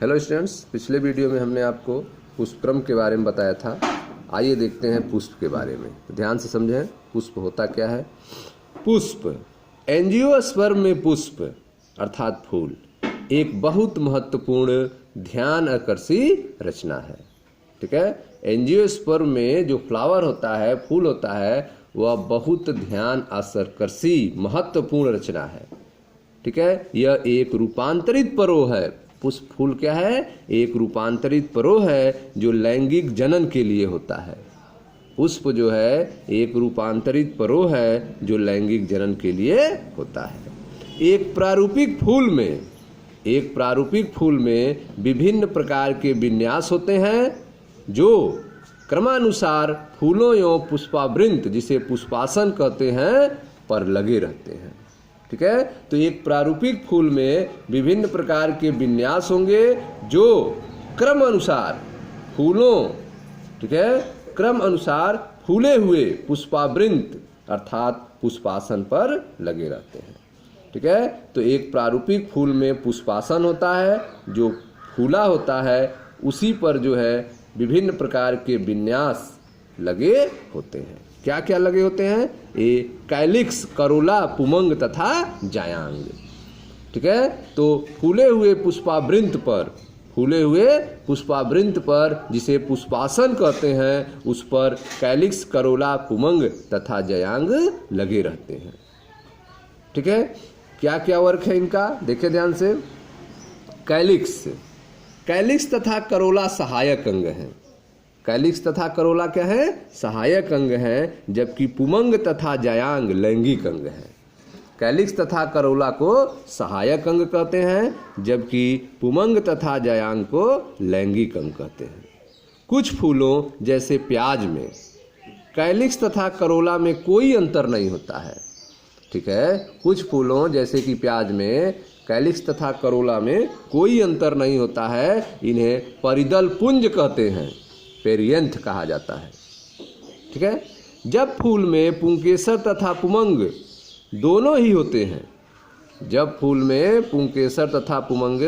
Hello students, पिछले video में हमने आपको पुष्पक्रम के बारे में बताया था। आइए देखते हैं पुष्प के बारे में। तो ध्यान से समझें, पुष्प होता क्या है। पुष्प, एंजियोस्पर्म में पुष्प अर्थात फूल एक बहुत महत्वपूर्ण ध्यान आकर्षी रचना है। ठीक है, एंजियोस्पर्म में जो फ्लावर होता है, फूल होता है, वह बहुत ध्यान आकर्षी महत्वपूर्ण रचना है। ठीक है, यह एक रूपांतरित परोह है। पुष्प फूल क्या है? एक रूपांतरित परोह है जो लैंगिक जनन के लिए होता है। पुष्प जो है एक रूपांतरित परोह है जो लैंगिक जनन के लिए होता है। एक प्रारूपिक फूल में विभिन्न प्रकार के विन्यास होते हैं जो क्रमानुसार फूलों एवं पुष्पावृंत, जिसे पुष्पासन कहते हैं, पर लगे रहते हैं। ठीक है, तो एक प्रारूपिक फूल में विभिन्न प्रकार के विन्यास होंगे जो क्रम अनुसार फूलों, ठीक है, क्रम अनुसार फूले हुए पुष्पावृंत अर्थात पुष्पासन पर लगे रहते हैं। ठीक है, तो एक प्रारूपिक फूल में पुष्पासन होता है, जो फूला होता है उसी पर जो है विभिन्न प्रकार के विन्यास लगे होते हैं। क्या क्या लगे होते हैं? ये कैलिक्स, करोला, पुमंग तथा जायांग। ठीक है, तो फूले हुए पुष्पावृंत पर जिसे पुष्पासन कहते हैं, उस पर कैलिक्स, करोला, पुमंग तथा जायांग लगे रहते हैं। ठीक है, क्या क्या वर्क है इनका, देखिए ध्यान से। कैलिक्स तथा करोला सहायक अंग हैं। कैलिक्स तथा करोला क्या है? सहायक अंग हैं, जबकि पुमंग तथा जायांग लैंगिक अंग हैं। कैलिक्स तथा करोला को सहायक अंग कहते हैं, जबकि पुमंग तथा जायांग को लैंगिक अंग कहते हैं। कुछ फूलों जैसे प्याज में कैलिक्स तथा करोला में कोई अंतर नहीं होता है। ठीक है, कुछ फूलों जैसे कि प्याज में कैलिक्स तथा करोला में कोई अंतर नहीं होता है। इन्हें परिदल पुंज कहते हैं, पेरियंथ कहा जाता है। ठीक है, जब फूल में पुंकेसर तथा पुमंग दोनों ही होते हैं, जब फूल में पुंकेसर तथा पुमंग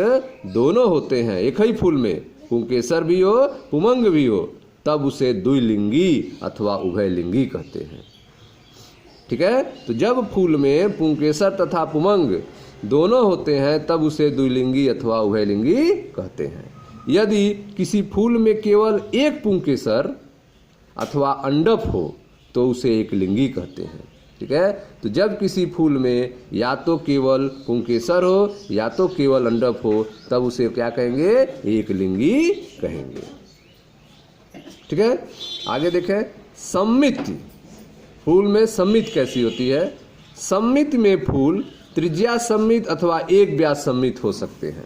दोनों होते हैं, एक ही फूल में पुंकेसर भी हो पुमंग भी हो, तब उसे द्विलिंगी अथवा उभयलिंगी कहते हैं। ठीक है, तो जब फूल में पुंकेसर तथा पुमंग दोनों होते हैं तब उसे द्विलिंगी अथवा उभयलिंगी कहते हैं। यदि किसी फूल में केवल एक पुंकेसर अथवा अंडप हो तो उसे एक लिंगी कहते हैं। ठीक है, तो जब किसी फूल में या तो केवल पुंकेसर हो या तो केवल अंडप हो तब उसे क्या कहेंगे? एक लिंगी कहेंगे। ठीक है, आगे देखें। सम्मित, फूल में सम्मित कैसी होती है? सम्मित में फूल त्रिज्या सम्मित अथवा एक व्यास सम्मित हो सकते हैं।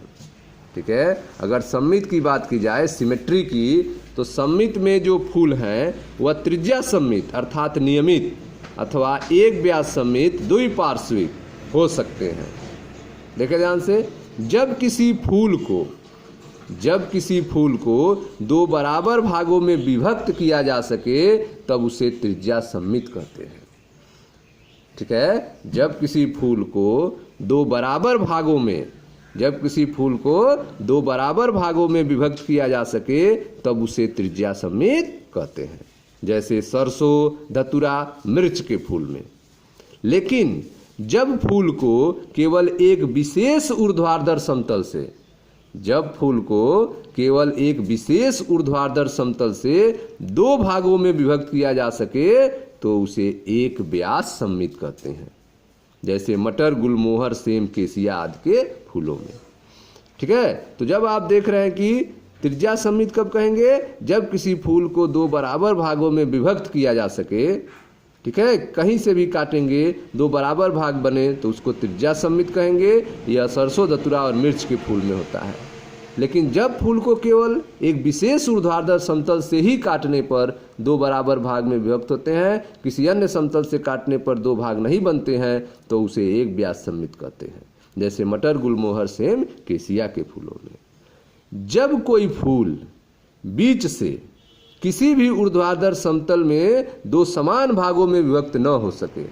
ठीक है, अगर सम्मित की बात की जाए, सिमेट्री की, तो सम्मित में जो फूल हैं वह त्रिज्या सम्मित अर्थात नियमित अथवा एक व्यास सम्मित द्विपार्श्विक हो सकते हैं। देखें ध्यान से, जब किसी फूल को दो बराबर भागों में विभक्त किया जा सके तब उसे त्रिज्या सम्मित कहते हैं। ठीक है, जब किसी फूल को दो बराबर भागों में विभक्त किया जा सके तब उसे त्रिज्या सम्मित कहते हैं, जैसे सरसों, धतूरा, मिर्च के फूल में। लेकिन जब फूल को केवल एक विशेष ऊर्ध्वाधर समतल से दो भागों में विभक्त किया जा सके तो उसे एक व्यास सम्मित कहते हैं, जैसे मटर, गुलमोहर, सेम, केसिया आदि के फूलों में। ठीक है, तो जब आप देख रहे हैं कि त्रिज्या सम्मित कब कहेंगे? जब किसी फूल को दो बराबर भागों में विभक्त किया जा सके। ठीक है, कहीं से भी काटेंगे दो बराबर भाग बने तो उसको त्रिज्या सम्मित कहेंगे। यह सरसों, धतूरा और मिर्च के फूल में होता है। लेकिन जब फूल को केवल एक विशेष ऊर्ध्वाधर समतल से ही काटने पर दो बराबर भाग में विभक्त होते हैं, किसी अन्य समतल से काटने पर दो भाग नहीं बनते हैं, तो उसे एक व्यास सम्मित कहते हैं, जैसे मटर, गुलमोहर, सेम, केसिया के फूलों में। जब कोई फूल बीच से किसी भी ऊर्ध्वाधर समतल में दो समान भागों में विभक्त न हो सके,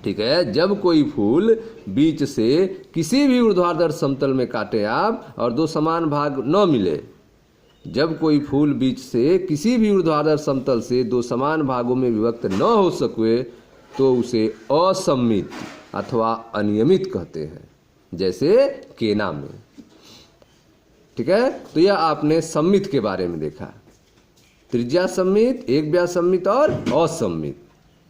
ठीक है। जब कोई फूल बीच से किसी भी ऊर्ध्वाधर समतल में काटे आप और दो समान भाग न मिले, जब कोई फूल बीच से किसी भी ऊर्ध्वाधर समतल से दो समान भागों में विभक्त न हो सके तो उसे असम्मित अथवा अनियमित कहते हैं, जैसे केना में। ठीक है, तो यह आपने सम्मित के बारे में देखा, त्रिज्या सम्मित, एक व्यास सम्मित और असम्मित।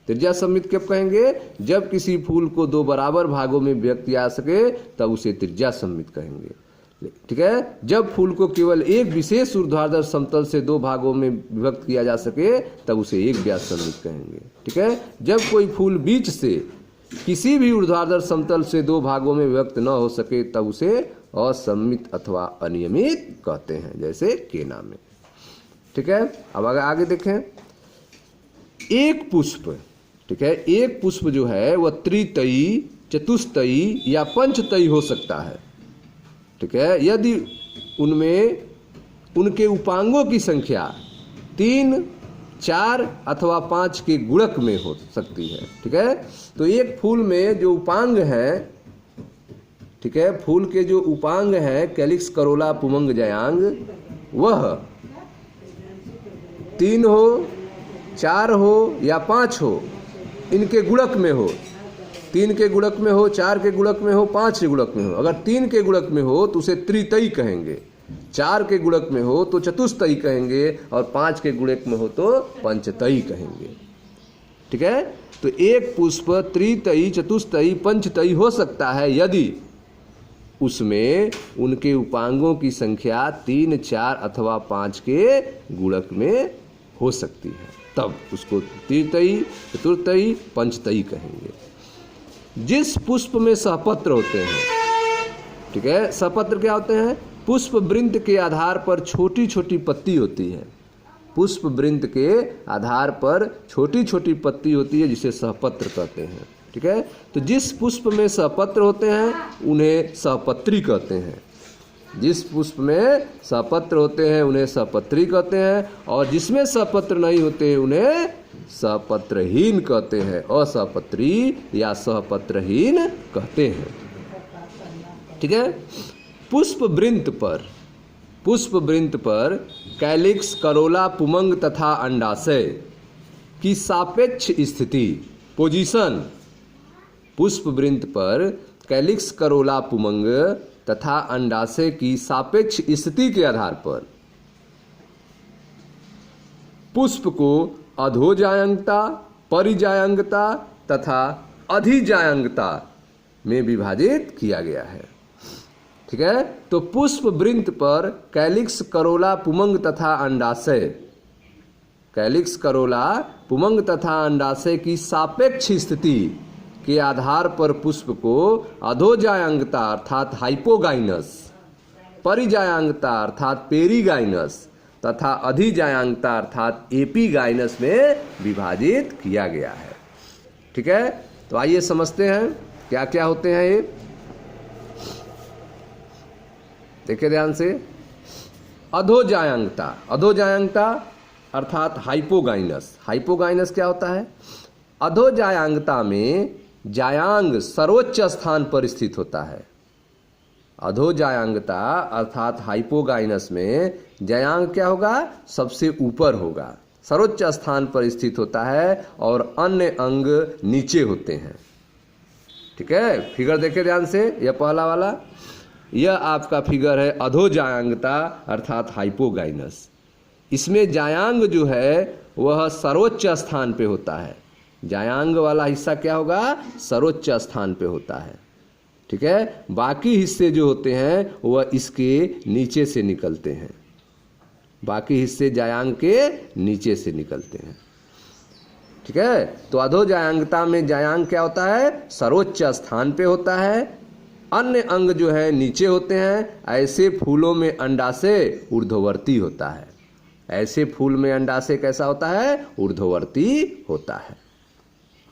त्रिज्या सम्मित कब कहेंगे? जब किसी फूल को दो बराबर भागों में विभक्त किया सके तब उसे त्रिज्या सम्मित कहेंगे। ठीक है, जब फूल को केवल एक विशेष ऊर्ध्वाधर समतल से दो भागों में विभक्त किया जा सके तब उसे एक व्यास सम्मित कहेंगे। ठीक है, जब कोई फूल बीच से किसी भी ऊर्ध्वाधर समतल से दो भागों में विभक्त न हो सके तब उसे असम्मित अथवा अनियमित कहते हैं, जैसे केना में। ठीक है, अब आगे देखें। एक पुष्प, ठीक है, एक पुष्प जो है वह त्रितयी, चतुस्तयी या पंचतयी हो सकता है। ठीक है, यदि उनमें उनके उपांगों की संख्या 3, 4 अथवा 5 के गुणक में हो सकती है। ठीक है, तो एक फूल में जो उपांग है, ठीक है, फूल के जो उपांग है कैलिक्स, करोला, पुमंग, जयांग, वह 3 हो, 4 हो या 5 हो, इनके गुणक में हो। 3 के गुणक में हो, 4 के गुणक में हो, 5 के गुणक में हो। अगर 3 के गुणक में हो तो उसे त्रितयी कहेंगे, 4 के गुणक में हो तो चतुस्तयी कहेंगे और 5 के गुणक में हो तो पंचतयी कहेंगे। ठीक है, तो एक पुष्प त्रितयी, चतुस्तयी, पंचतयी हो सकता है यदि उसमें उनके उपांगों की संख्या 3, 4 अथवा 5 के गुणक में हो सकती है, तब उसको त्रितयी, चतुर्थयी, पंचतयी कहेंगे। जिस पुष्प में सहपत्र होते हैं, ठीक है, सहपत्र क्या होते हैं? पुष्प वृंत के आधार पर छोटी छोटी पत्ती होती है। पुष्प वृंत के आधार पर छोटी छोटी पत्ती होती है जिसे सहपत्र कहते हैं। ठीक है, तो जिस पुष्प में सहपत्र होते हैं उन्हें सहपत्री कहते हैं। जिस पुष्प में सहपत्र होते हैं उन्हें सहपत्री कहते हैं और जिसमें सहपत्र नहीं होते उन्हें सहपत्रहीन कहते हैं, असहपत्री या सहपत्रहीन कहते हैं। ठीक है, पुष्प वृंत पर कैलिक्स, करोला, पुमंग तथा अंडाशय की सापेक्ष स्थिति, पोजीशन, पुष्प वृंत पर कैलिक्स, करोला, पुमंग तथा अंडाशय की सापेक्ष स्थिति के आधार पर पुष्प को अधोजायंगता, परिजायंगता तथा अधिजायंगता में विभाजित किया गया है। ठीक है, तो पुष्प वृंत पर कैलिक्स, करोला, पुमंग तथा अंडाशय, कैलिक्स, करोला, पुमंग तथा अंडाशय की सापेक्ष स्थिति के आधार पर पुष्प को अधोजायंगता अर्थात हाइपोगाइनस, परिजायंगता अर्थात पेरीगाइनस तथा अधिजायंगता अर्थात एपीगाइनस में विभाजित किया गया है। ठीक है, तो आइए समझते हैं क्या क्या होते हैं ये। देखिए ध्यान से। अधोजायंगता, अधोजायंगता अर्थात हाइपोगाइनस। हाइपोगाइनस क्या होता है? अधोजायंगता में जायांग सर्वोच्च स्थान पर स्थित होता है। अधोजायंगता अर्थात हाइपोगाइनस में जायांग क्या होगा? सबसे ऊपर होगा, सर्वोच्च स्थान पर स्थित होता है और अन्य अंग नीचे होते हैं। ठीक है, फिगर देखें ध्यान से। यह पहला वाला, यह आपका फिगर है अधोजायांगता अर्थात हाइपोगाइनस। इसमें जायांग जो है वह सर्वोच्च स्थान पे होता है। जायांग वाला हिस्सा क्या होगा? सर्वोच्च स्थान पे होता है। ठीक है, बाकी हिस्से जो होते हैं वह इसके नीचे से निकलते हैं। बाकी हिस्से जायांग के नीचे से निकलते हैं। ठीक है, तो अधोजायांगता में जायांग क्या होता है? सर्वोच्च स्थान पे होता है, अन्य अंग जो है नीचे होते हैं। ऐसे फूलों में अंडाशय ऊर्ध्ववर्ती होता है। ऐसे फूल में अंडाशय कैसा होता है? ऊर्ध्ववर्ती होता है।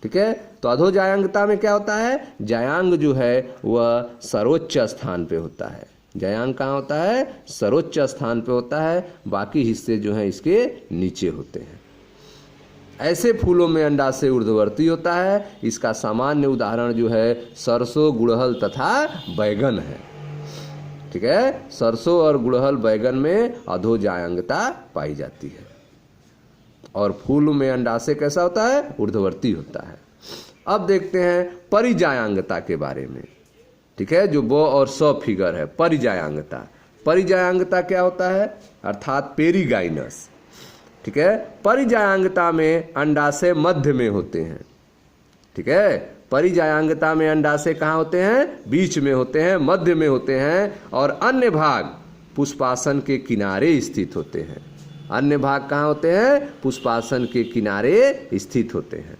ठीक है, तो अधोजायांगता में क्या होता है? जायांग जो है वह सर्वोच्च स्थान पे होता है। जायांग कहाँ होता है? सर्वोच्च स्थान पे होता है, बाकी हिस्से जो हैं इसके नीचे होते हैं। ऐसे फूलों में अंडाशय ऊर्ध्ववर्ती होता है। इसका सामान्य उदाहरण जो है सरसों, गुड़हल तथा बैगन है। ठीक है, सरसों और गुड़हल बैगन में अधोजायांगता पाई जाती है। और फूल में अंडाशय कैसा होता है? ऊर्ध्ववर्ती होता है। अब देखते हैं परिजायांगता के बारे में। ठीक है, जो ब और स फिगर है, परिजायांगता। परिजायांगता क्या होता है? अर्थात पेरीगाइनस। ठीक है, परिजायांगता में अंडाशय मध्य में होते हैं। ठीक है, परिजायांगता में अंडाशय कहाँ होते हैं? बीच में होते हैं, मध्य में होते हैं, और अन्य भाग पुष्पासन के किनारे स्थित होते हैं। अन्य भाग कहाँ होते हैं? पुष्पासन के किनारे स्थित होते हैं।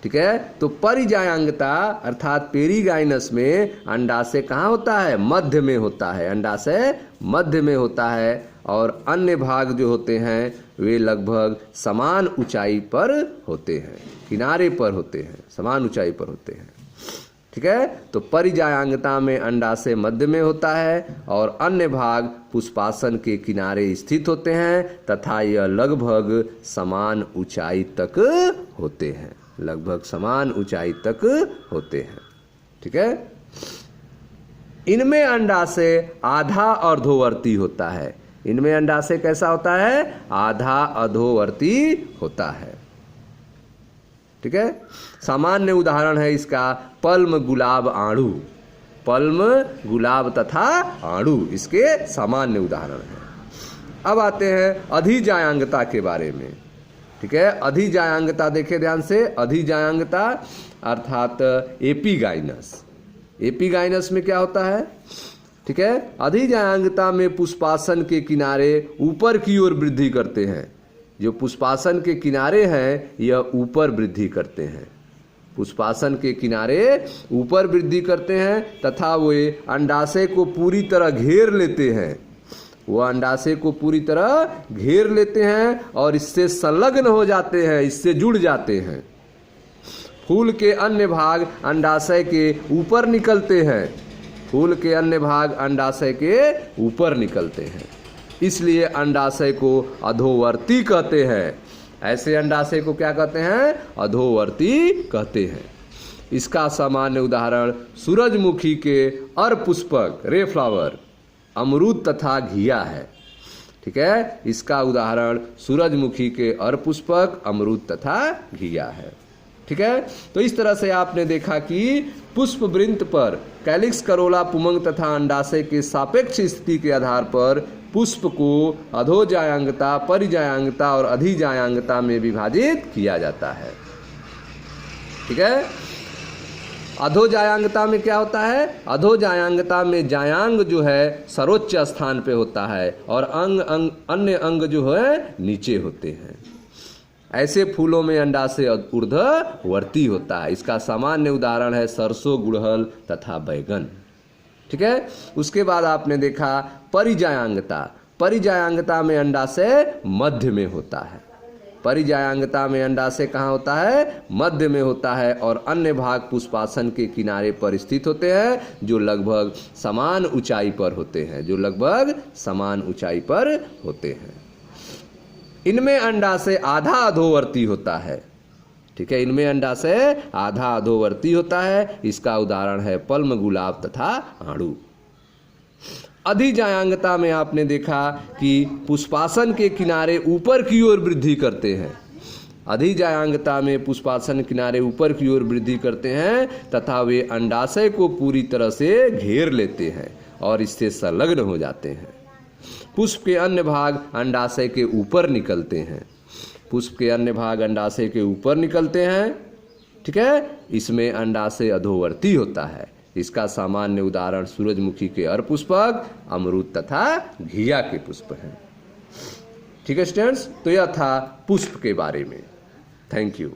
ठीक है, तो परिजायांगता अर्थात पेरीगाइनस में अंडाशय कहाँ होता है? मध्य में होता है। अंडाशय मध्य में होता है, और अन्य भाग जो होते हैं वे लगभग समान ऊंचाई पर होते हैं, किनारे पर होते हैं, समान ऊंचाई पर होते हैं। ठीक है, तो परिजायांगता में अंडाशय मध्य में होता है और अन्य भाग पुष्पासन के किनारे स्थित होते हैं तथा यह लगभग समान ऊंचाई तक होते हैं, लगभग समान ऊंचाई तक होते हैं। ठीक है, इनमें अंडाशय आधा अर्धोवर्ती होता है। इनमें अंडाशय कैसा होता है? आधा अधोवर्ती होता है। ठीक है, सामान्य उदाहरण है इसका पल्म, गुलाब, आड़ू। पल्म, गुलाब तथा आड़ू इसके सामान्य उदाहरण हैं। अब आते हैं अधिजायांगता के बारे में। ठीक है, अधिजायांगता देखें ध्यान से। अधिजायांगता अर्थात एपिगाइनस। एपिगाइनस में क्या होता है? ठीक है, अधिजायांगता में पुष्पासन के किनारे ऊपर की ओर वृद्धि करते हैं। जो पुष्पासन के किनारे हैं यह ऊपर वृद्धि करते हैं। पुष्पासन के किनारे ऊपर वृद्धि करते हैं तथा वे अंडाशय को पूरी तरह घेर लेते हैं। वह अंडाशय को पूरी तरह घेर लेते हैं और इससे संलग्न हो जाते हैं, इससे जुड़ जाते हैं। फूल के अन्य भाग अंडाशय के ऊपर निकलते हैं। फूल के अन्य भाग अंडाशय के ऊपर निकलते हैं, इसलिए अंडाशय को अधोवर्ती कहते हैं। ऐसे अंडाशय को क्या कहते हैं? अधोवर्ती कहते हैं। इसका सामान्य उदाहरण सूरजमुखी के अरपुष्पक, रे फ्लावर, अमरूद तथा घिया है। ठीक है, इसका उदाहरण सूरजमुखी के अरपुष्पक, अमरूद तथा घिया है। ठीक है, तो इस तरह से आपने देखा कि पुष्पवृंत पर कैलिक्स, करोला, पुमंग तथा अंडाशय के सापेक्ष स्थिति के आधार पर पुष्प को अधोजायांगता, परिजायांगता और अधिजायांगता में विभाजित किया जाता है। ठीक है, अधोजायांगता में क्या होता है? अधोजायांगता में जायांग जो है सर्वोच्च स्थान पे होता है और अन्य अंग जो है नीचे होते हैं। ऐसे फूलों में अंडाशय ऊर्ध्ववर्ती होता है। इसका सामान्य उदाहरण है सरसों, गुड़हल तथा बैगन। ठीक है, उसके बाद आपने देखा परिजायांगता। परिजायांगता में अंडाशय मध्य में होता है। परिजायांगता में अंडाशय कहाँ होता है? मध्य में होता है और अन्य भाग पुष्पासन के किनारे पर स्थित होते हैं, जो लगभग समान ऊंचाई पर होते हैं, जो लगभग समान ऊंचाई पर होते हैं। इनमें अंडाशय आधा अधोवर्ती होता है। ठीक है, इनमें अंडाशय आधा अधोवर्ती होता है। इसका उदाहरण है पल्म, गुलाब तथा आड़ू। अधिजायांगता में आपने देखा कि पुष्पासन के किनारे ऊपर की ओर वृद्धि करते हैं। अधिजायांगता में पुष्पासन किनारे ऊपर की ओर वृद्धि करते हैं तथा वे अंडाशय को पूरी तरह से घेर लेते हैं और इससे संलग्न हो जाते हैं। पुष्प के अन्य भाग अंडाशय के ऊपर निकलते हैं। पुष्प के अन्य भाग अंडाशय के ऊपर निकलते हैं। ठीक है, इसमें अंडाशय अधोवर्ती होता है। इसका सामान्य उदाहरण सूरजमुखी के अरपुष्पक, अमरूद तथा घिया के पुष्प हैं। ठीक है स्टूडेंट्स, तो यह था पुष्प के बारे में। Thank you.